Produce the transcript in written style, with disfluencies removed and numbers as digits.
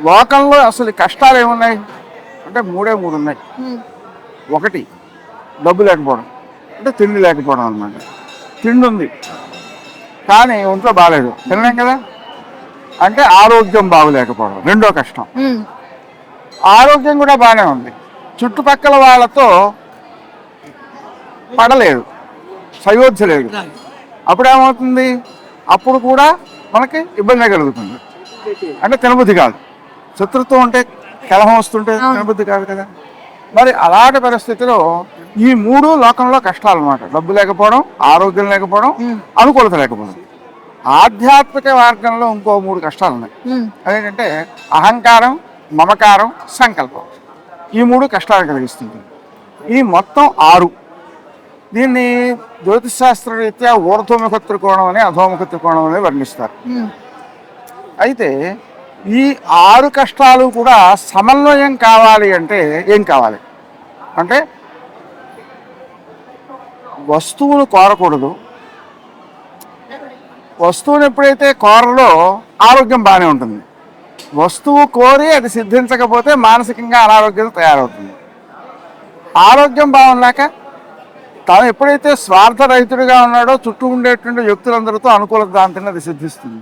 లోకంలో అసలు కష్టాలు ఏమున్నాయి అంటే మూడే మూడు ఉన్నాయి. ఒకటి డబ్బు లేకపోవడం, అంటే తిండి లేకపోవడం అనమాట. తిండి ఉంది కానీ ఒంట్లో బాగాలేదు, తినలేం కదా. అంటే ఆరోగ్యం బాగోలేకపోవడం రెండో కష్టం. ఆరోగ్యం కూడా బాగానే ఉంది, చుట్టుపక్కల వాళ్ళతో పడలేదు, సయోధ్యలేదు. అప్పుడేమవుతుంది, అప్పుడు కూడా మనకి ఇబ్బంది కలుగుతుంది. అంటే తినబుద్ధి కాదు, శత్రుత్వం ఉంటే కలహం వస్తుంటే తినబుద్ధి కాదు కదా. మరి అలాంటి పరిస్థితిలో ఈ మూడు లోకంలో కష్టాలు అన్నమాట. డబ్బు లేకపోవడం, ఆరోగ్యం లేకపోవడం, అనుకూలత లేకపోవడం. ఆధ్యాత్మిక మార్గంలో ఇంకో మూడు కష్టాలు ఉన్నాయి. అదేంటంటే అహంకారం, మమకారం, సంకల్పం. ఈ మూడు కష్టాలు కలిగిస్తుంది. ఈ మొత్తం 6. దీన్ని జ్యోతిష్ శాస్త్ర రీత్యా ఊర్ధ్వముఖ త్రికోణం అని, అధోముఖ త్రికోణం అని వర్ణిస్తారు. అయితే ఈ 6 కష్టాలు కూడా సమన్వయం కావాలి అంటే ఏం కావాలి అంటే వస్తువును కోరకూడదు. వస్తువుని ఎప్పుడైతే కోరలో ఆరోగ్యం బాగానే ఉంటుంది. వస్తువు కోరి అది సిద్ధించకపోతే మానసికంగా అనారోగ్యం తయారవుతుంది. ఆరోగ్యం బాగున్నాక తాను ఎప్పుడైతే స్వార్థరహితుడిగా ఉన్నాడో చుట్టూ ఉండేటువంటి వ్యక్తులందరితో అనుకూలత దాంతో అది సిద్ధిస్తుంది.